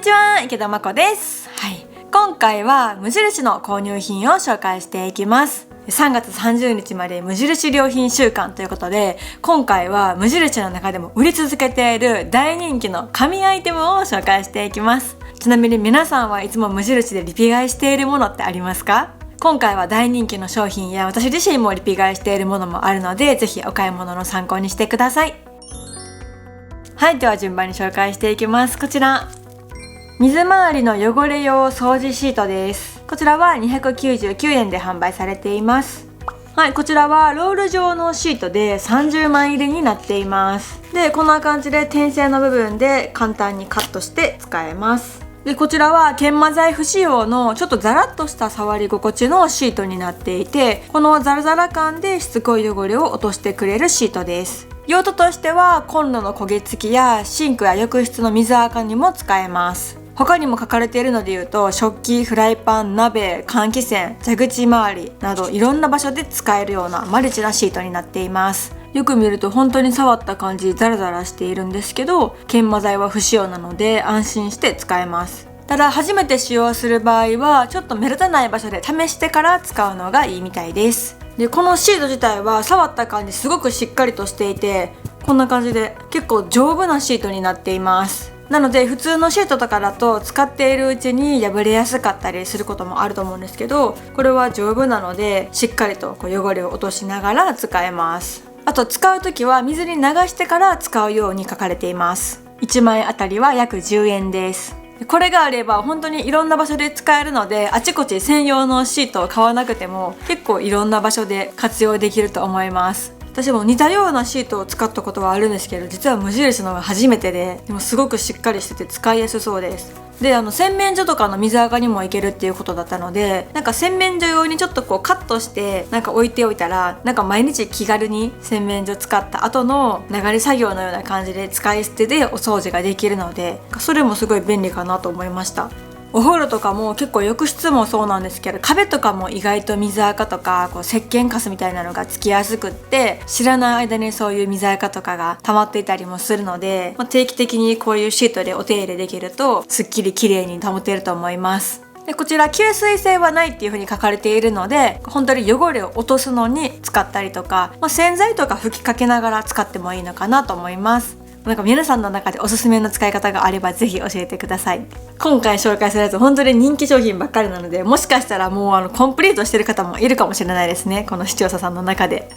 にちは、池田真子です。今回は無印の購入品を紹介していきます。3月30日まで無印良品週間ということで、今回は無印の中でも売り続けている大人気の神アイテムを紹介していきます。ちなみに皆さんはいつも無印でリピ買いしているものってありますか？今回は大人気の商品や私自身もリピ買いしているものもあるので、ぜひお買い物の参考にしてください。では順番に紹介していきます。こちら水回りの汚れ用掃除シートです。こちらは299円で販売されています。こちらはロール状のシートで30枚入りになっています。で、こんな感じで点線の部分で簡単にカットして使えます。で、こちらは研磨剤不使用のちょっとザラッとした触り心地のシートになっていて、このザラザラ感でしつこい汚れを落としてくれるシートです。用途としてはコンロの焦げ付きやシンクや浴室の水垢にも使えます。他にも書かれているので言うと、食器、フライパン、鍋、換気扇、蛇口周りなどいろんな場所で使えるようなマルチなシートになっています。よく見ると本当に触った感じザラザラしているんですけど、研磨剤は不使用なので安心して使えます。ただ初めて使用する場合はちょっと目立たない場所で試してから使うのがいいみたいです。で、このシート自体は触った感じすごくしっかりとしていて、こんな感じで結構丈夫なシートになっています。なので普通のシートとかだと使っているうちに破れやすかったりすることもあると思うんですけど、これは丈夫なのでしっかりと汚れを落としながら使えます。あと使うときは水に流してから使うように書かれています。1枚あたりは約10円です。これがあれば本当にいろんな場所で使えるので、あちこち専用のシートを買わなくても結構いろんな場所で活用できると思います。私も似たようなシートを使ったことはあるんですけど、実は無印のが初めてで、でもすごくしっかりしてて使いやすそうです。で、洗面所とかの水垢にもいけるっていうことだったので、洗面所用にちょっとカットして置いておいたら、毎日気軽に洗面所使った後の流れ作業のような感じで使い捨てでお掃除ができるので、それもすごい便利かなと思いました。お風呂とかも結構浴室もそうなんですけど、壁とかも意外と水垢とか石鹸カスみたいなのがつきやすくって、知らない間にそういう水垢とかが溜まっていたりもするので、定期的にこういうシートでお手入れできるとすっきり綺麗に保てると思います。で、こちら吸水性はないっていう風に書かれているので、本当に汚れを落とすのに使ったりとか、洗剤とか吹きかけながら使ってもいいのかなと思います。皆さんの中でおすすめの使い方があればぜひ教えてください。今回紹介するやつ本当に人気商品ばっかりなので、もしかしたらもうコンプリートしてる方もいるかもしれないですね、この視聴者さんの中で。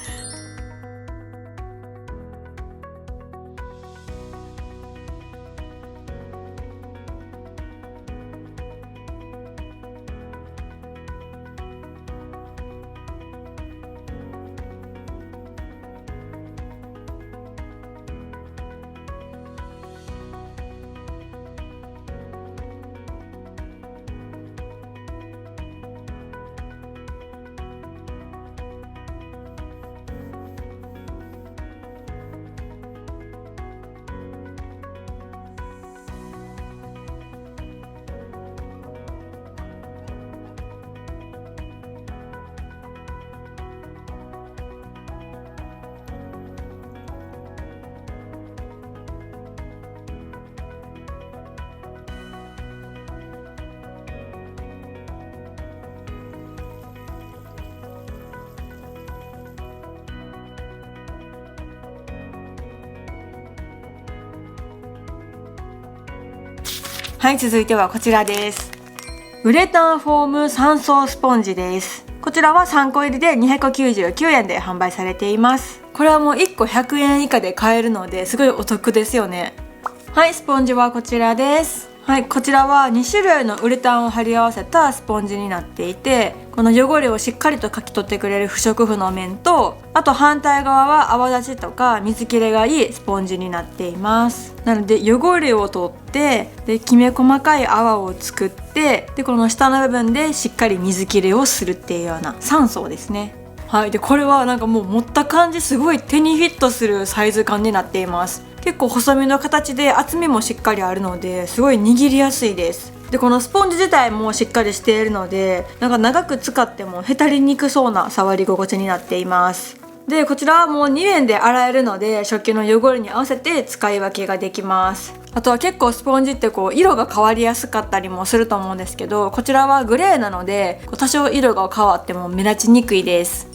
続いてはこちらです。ウレタンフォーム3層スポンジです。こちらは3個入りで299円で販売されています。これはもう1個100円以下で買えるのですごいお得ですよね。スポンジはこちらです。こちらは2種類のウレタンを貼り合わせたスポンジになっていて、この汚れをしっかりとかき取ってくれる不織布の面と、あと反対側は泡立ちとか水切れがいいスポンジになっています。なので汚れを取って、できめ細かい泡を作って、でこの下の部分でしっかり水切れをするっていうような3層ですね。でこれはもう持った感じすごい手にフィットするサイズ感になっています。結構細身の形で厚みもしっかりあるので、すごい握りやすいです。でこのスポンジ自体もしっかりしているので、長く使ってもへたりにくそうな触り心地になっています。でこちらはもう2円で洗えるので食器の汚れに合わせて使い分けができます。あとは結構スポンジって色が変わりやすかったりもすると思うんですけど、こちらはグレーなので多少色が変わっても目立ちにくいです。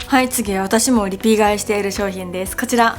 はい、次は私もリピ買いしている商品です。こちら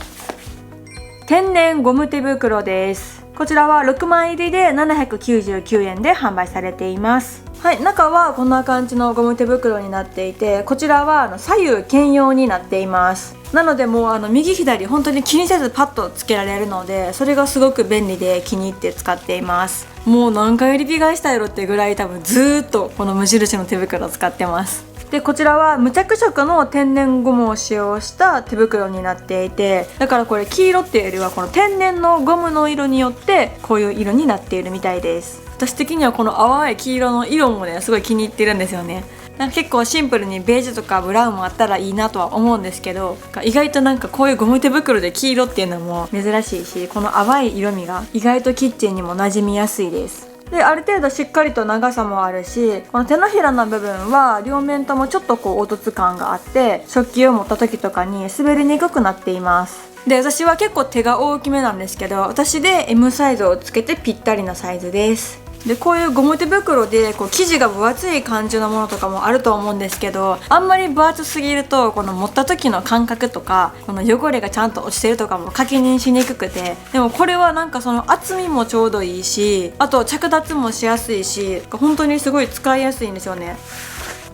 天然ゴム手袋です。こちらは6枚入りで799円で販売されています。はい、中はこんな感じのゴム手袋になっていて、こちらは左右兼用になっています。なのでもう右左本当に気にせずパッとつけられるので、それがすごく便利で気に入って使っています。もう何回リピ買いしたやろってぐらい多分ずーっとこの無印の手袋を使ってます。でこちらは無着色の天然ゴムを使用した手袋になっていて、だからこれ黄色っていうよりはこの天然のゴムの色によってこういう色になっているみたいです。私的にはこの淡い黄色の色もねすごい気に入ってるんですよね。なんか結構シンプルにベージュとかブラウンもあったらいいなとは思うんですけど、意外となんかこういうゴム手袋で黄色っていうのも珍しいし、この淡い色味が意外とキッチンにも馴染みやすいです。である程度しっかりと長さもあるし、この手のひらの部分は両面ともちょっと凹凸感があって、食器を持った時とかに滑りにくくなっています。で私は結構手が大きめなんですけど、私で M サイズをつけてぴったりなサイズです。でこういうゴム手袋で生地が分厚い感じのものとかもあると思うんですけど、あんまり分厚すぎるとこの持った時の感覚とかこの汚れがちゃんと落ちてるとかも確認しにくくて、でもこれはなんかその厚みもちょうどいいし、あと着脱もしやすいし、本当にすごい使いやすいんですよね。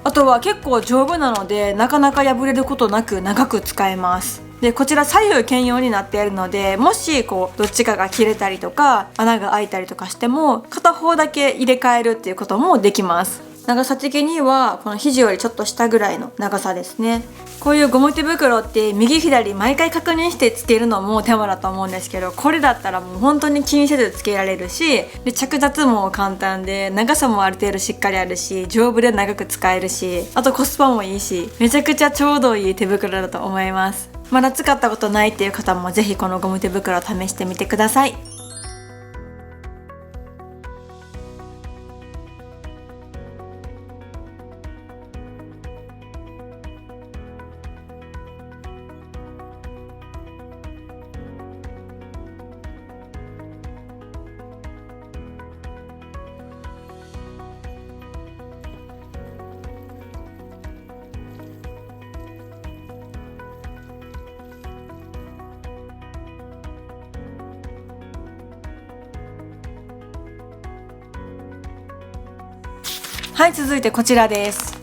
あとは結構丈夫なのでなかなか破れることなく長く使えます。でこちら左右兼用になっているので、もしどっちかが切れたりとか穴が開いたりとかしても片方だけ入れ替えるっていうこともできます。長さ的にはこの肘よりちょっと下ぐらいの長さですね。こういうゴム手袋って右左毎回確認してつけるのも手間だと思うんですけど、これだったらもう本当に気にせずつけられるし、で着脱も簡単で長さもある程度しっかりあるし、丈夫で長く使えるし、あとコスパもいいし、めちゃくちゃちょうどいい手袋だと思います。まだ使ったことないっていう方もぜひこのゴム手袋を試してみてください。はい、続いてこちらです。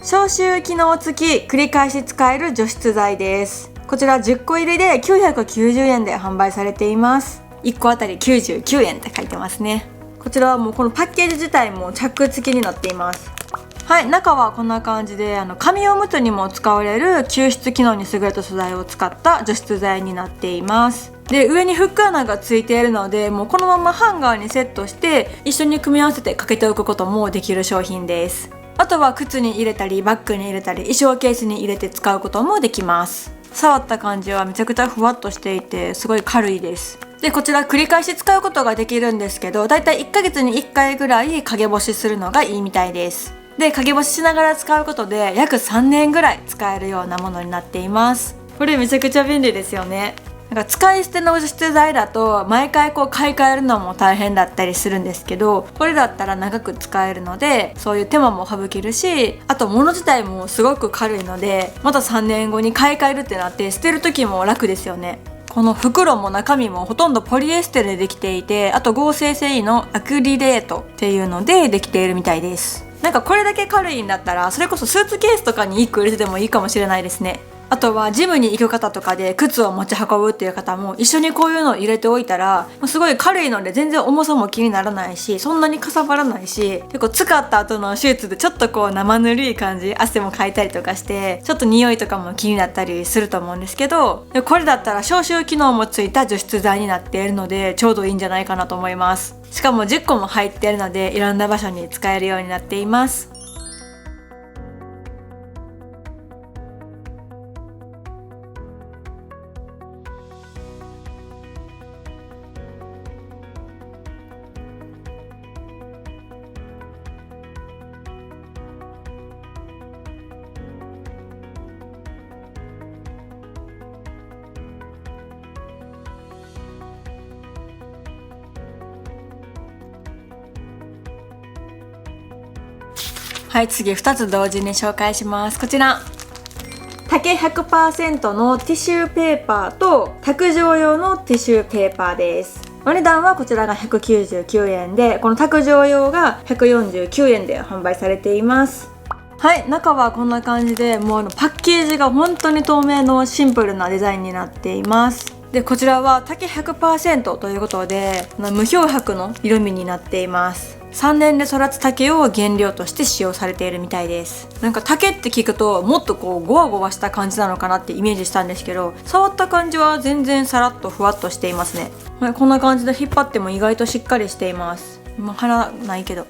消臭機能付き繰り返し使える除湿剤です。こちら10個入りで990円で販売されています。1個あたり99円って書いてますね。こちらはもうこのパッケージ自体もチャック付きになっています。はい、中はこんな感じで紙おむつにも使われる吸湿機能に優れた素材を使った除湿剤になっています。で上にフック穴がついているので、もうこのままハンガーにセットして一緒に組み合わせてかけておくこともできる商品です。あとは靴に入れたりバッグに入れたり衣装ケースに入れて使うこともできます。触った感じはめちゃくちゃふわっとしていてすごい軽いです。でこちら繰り返し使うことができるんですけど、だいたい1ヶ月に1回ぐらい陰干しするのがいいみたいです。で陰干ししながら使うことで約3年ぐらい使えるようなものになっています。これめちゃくちゃ便利ですよね。なんか使い捨ての除湿剤だと毎回買い替えるのも大変だったりするんですけど、これだったら長く使えるのでそういう手間も省けるし、あと物自体もすごく軽いのでまた3年後に買い替えるってなって捨てる時も楽ですよね。この袋も中身もほとんどポリエステルでできていて、あと合成繊維のアクリレートっていうのでできているみたいです。なんかこれだけ軽いんだったらそれこそスーツケースとかに1個入れててもいいかもしれないですね。あとはジムに行く方とかで靴を持ち運ぶっていう方も一緒にこういうのを入れておいたらすごい軽いので全然重さも気にならないし、そんなにかさばらないし、結構使った後の手術でちょっとこう生ぬるい感じ、汗もかいたりとかしてちょっと匂いとかも気になったりすると思うんですけど、これだったら消臭機能もついた除湿剤になっているのでちょうどいいんじゃないかなと思います。しかも10個も入っているのでいろんな場所に使えるようになっています。はい、次2つ同時に紹介します。こちら竹 100% のティッシュペーパーと卓上用のティッシュペーパーです。お値段はこちらが199円で、この卓上用が149円で販売されています。はい、中はこんな感じで、もうパッケージが本当に透明のシンプルなデザインになっています。でこちらは竹 100% という無漂白の色味になっています。3年で育つ竹を原料として使用されているみたいです。なんか竹って聞くともっとこうゴワゴワした感じなのかなってイメージしたんですけど、触った感じは全然さらっとふわっとしていますね。はい、こんな感じで引っ張っても意外としっかりしています。鼻ないけど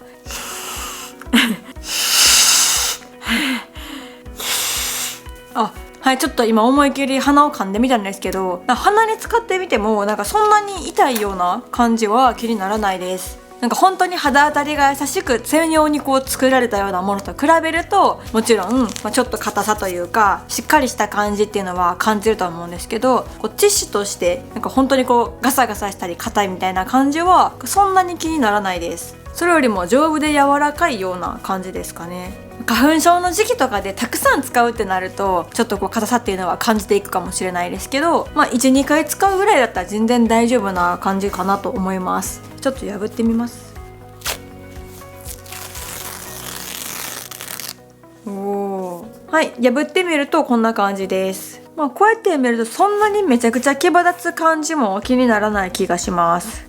あ、はい、ちょっと今思いっきり鼻を噛んでみたんですけど、鼻に使ってみてもなんかそんなに痛いような感じは気にならないです。なんか本当に肌当たりが優しく専用にこう作られたようなものと比べると、もちろん、ちょっと硬さというかしっかりした感じっていうのは感じると思うんですけど、こうティッシュとしてなんか本当にこうガサガサしたり硬いみたいな感じはそんなに気にならないです。それよりも丈夫で柔らかいような感じですかね。花粉症の時期とかでたくさん使うってなるとちょっとこう硬さっていうのは感じていくかもしれないですけど、1、2回使うぐらいだったら全然大丈夫な感じかなと思います。ちょっと破ってみます。はい、破ってみるとこんな感じです。こうやって見るとそんなにめちゃくちゃ毛羽立つ感じも気にならない気がします。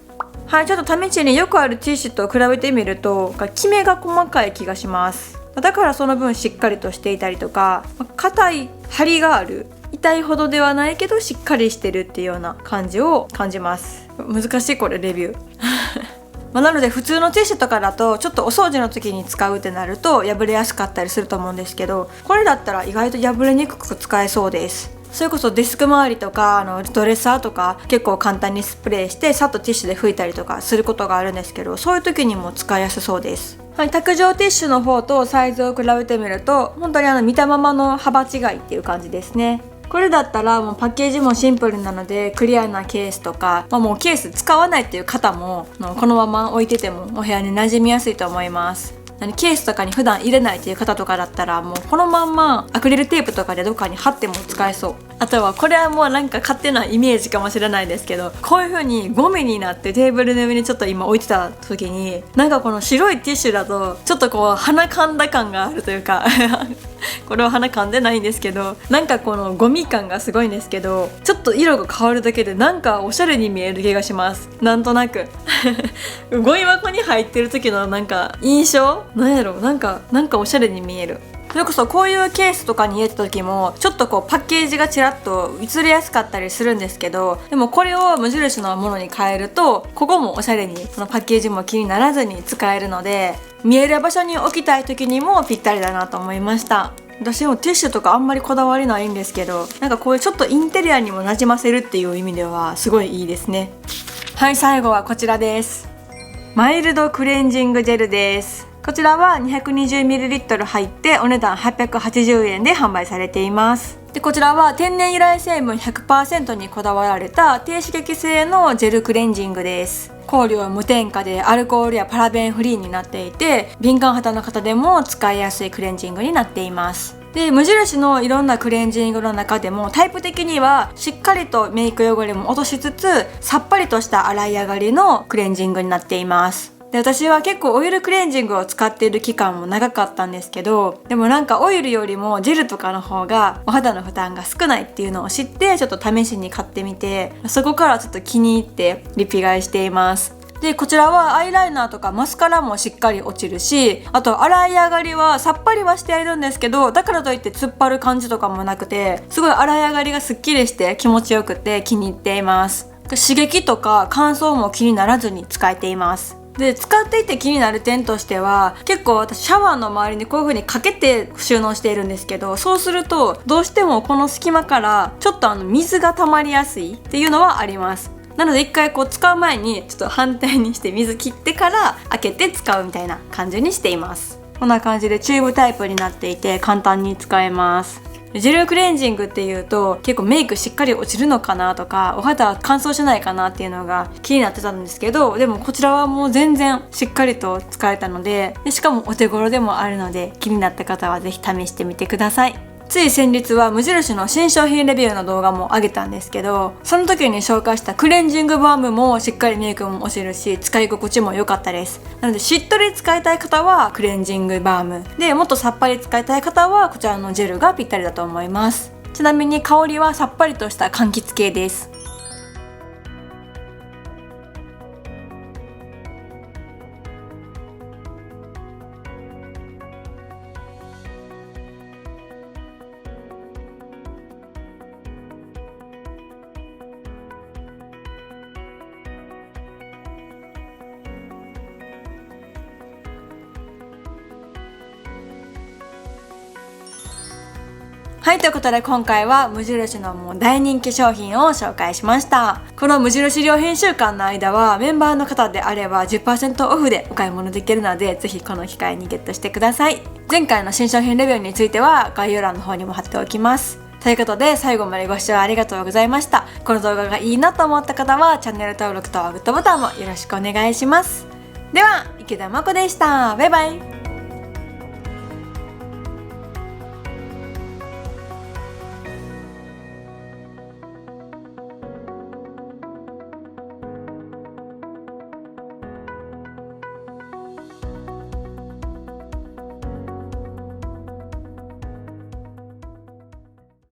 はい、ちょっと試しによくあるティッシュと比べてみるとキメが細かい気がします。だからその分しっかりとしていたりとか、硬い張りがある、痛いほどではないけどしっかりしてるっていうような感じを感じます。難しいこれレビューなので普通のティッシュとかだとちょっとお掃除の時に使うってなると破れやすかったりすると思うんですけど、これだったら意外と破れにくく使えそうです。それこそデスク周りとかドレッサーとか結構簡単にスプレーしてさっとティッシュで拭いたりとかすることがあるんですけど、そういう時にも使いやすそうです。はい、卓上ティッシュの方とサイズを比べてみると本当に見たままの幅違いっていう感じですね。これだったらもうパッケージもシンプルなのでクリアなケースとか、もうケース使わないっていう方もこのまま置いててもお部屋に馴染みやすいと思います。ケースとかに普段入れないっていう方とかだったらもうこのまんまアクリルテープとかでどっかに貼っても使えそう。あとはこれはもうなんか勝手なイメージかもしれないですけど、こういう風にゴミになってテーブルの上にちょっと今置いてた時になんかこの白いティッシュだとちょっとこう鼻かんだ感があるというかこれは鼻かんでないんですけど、なんかこのゴミ感がすごいんですけど、ちょっと色が変わるだけでなんかおしゃれに見える気がします。なんとなくゴミ箱に入ってる時のなんか印象なんやろ、なんかおしゃれに見える。それこそこういうケースとかに入れた時もちょっとこうパッケージがちらっと映りやすかったりするんですけど、でもこれを無印のものに変えるとここもおしゃれにそのパッケージも気にならずに使えるので、見える場所に置きたい時にもぴったりだなと思いました。私もティッシュとかあんまりこだわりないんですけど、なんかこういうちょっとインテリアにもなじませるっていう意味ではすごいいいですね。はい、最後はこちらです。マイルドクレンジングジェルです。こちらは 220ml 入ってお値段880円で販売されています。でこちらは天然由来成分 100% にこだわられた低刺激性のジェルクレンジングです。香料無添加でアルコールやパラベンフリーになっていて、敏感肌の方でも使いやすいクレンジングになっています。で無印のいろんなクレンジングの中でもタイプ的にはしっかりとメイク汚れも落としつつさっぱりとした洗い上がりのクレンジングになっています。で、私は結構オイルクレンジングを使っている期間も長かったんですけど、でもなんかオイルよりもジェルとかの方がお肌の負担が少ないっていうのを知って、ちょっと試しに買ってみて、そこからちょっと気に入ってリピ買いしています。で、こちらはアイライナーとかマスカラもしっかり落ちるし、あと洗い上がりはさっぱりはしているんですけど、だからといって突っ張る感じとかもなくて、すごい洗い上がりがすっきりして気持ちよくて気に入っています。刺激とか乾燥も気にならずに使えています。で、使っていて気になる点としては、結構私シャワーの周りにこういう風にかけて収納しているんですけど、そうするとどうしてもこの隙間からちょっと水が溜まりやすいっていうのはあります。なので一回こう使う前にちょっと反対にして水切ってから開けて使うみたいな感じにしています。こんな感じでチューブタイプになっていて簡単に使えます。ジェルクレンジングっていうと結構メイクしっかり落ちるのかなとか、お肌は乾燥しないかなっていうのが気になってたんですけど、でもこちらはもう全然しっかりと使えたので、しかもお手頃でもあるので、気になった方はぜひ試してみてください。つい先日は無印の新商品レビューの動画も上げたんですけど、その時に紹介したクレンジングバームもしっかりメイクも落ちるし、使い心地も良かったです。なのでしっとり使いたい方はクレンジングバームで、もっとさっぱり使いたい方はこちらのジェルがぴったりだと思います。ちなみに香りはさっぱりとした柑橘系です。はい、ということで今回は無印のもう大人気商品を紹介しました。この無印良品週間の間はメンバーの方であれば 10% オフでお買い物できるので、ぜひこの機会にゲットしてください。前回の新商品レビューについては概要欄の方にも貼っておきます。ということで最後までご視聴ありがとうございました。この動画がいいなと思った方はチャンネル登録とグッドボタンもよろしくお願いします。では、池田真子でした。バイバイ。